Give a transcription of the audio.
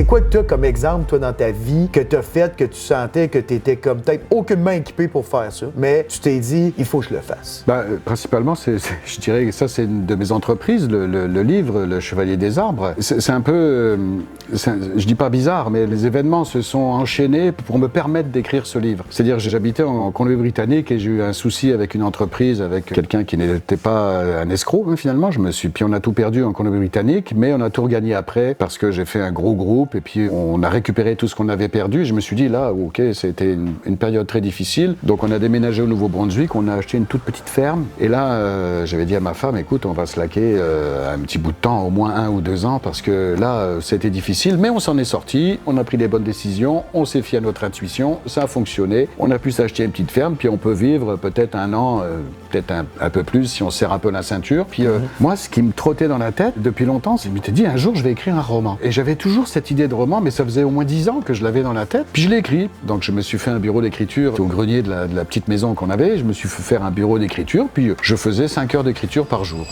quoi que tu as comme exemple, toi, dans ta vie, que tu as fait, que tu sentais que tu étais comme peut-être aucunement équipé pour faire ça, mais tu t'es dit, il faut que je le fasse? Principalement, je dirais que ça, c'est une de mes entreprises, le livre, Le Chevalier des Arbres. C'est un peu, je dis pas bizarre, mais les événements se sont enchaînés pour me permettre d'écrire ce livre. C'est-à-dire, j'habitais en Colombie-Britannique et j'ai eu un souci avec une entreprise, avec quelqu'un qui n'était pas un escroc, hein, finalement. Puis on a tout perdu en Colombie-Britannique, mais on a tout regagné après parce que j'ai fait un gros groupe et puis on a récupéré tout ce qu'on avait perdu. Je me suis dit, là, ok, c'était une période très difficile. Donc on a déménagé au Nouveau-Brunswick, on a acheté une toute petite ferme. Et là, j'avais dit à ma femme, écoute, on va se laquer un petit bout de temps, au moins 1 ou 2 ans, parce que là, c'était difficile, mais on s'en est sorti, on a pris des bonnes décisions, on s'est fié à notre intuition, ça a fonctionné, on a pu s'acheter une petite ferme, puis on peut vivre peut-être 1 an, peut-être un peu plus si on serre un peu la ceinture. Puis moi, ce qui me trottait dans la tête depuis longtemps, c'est que je m'étais dit, un jour, je vais écrire un roman. Et j'avais toujours cette idée de roman, mais ça faisait au moins 10 ans que je l'avais dans la tête, puis je l'ai écrit. Donc je me suis fait un bureau d'écriture au grenier de la petite maison qu'on avait, je me suis fait faire un bureau d'écriture, puis je faisais 5 heures d'écriture par jour.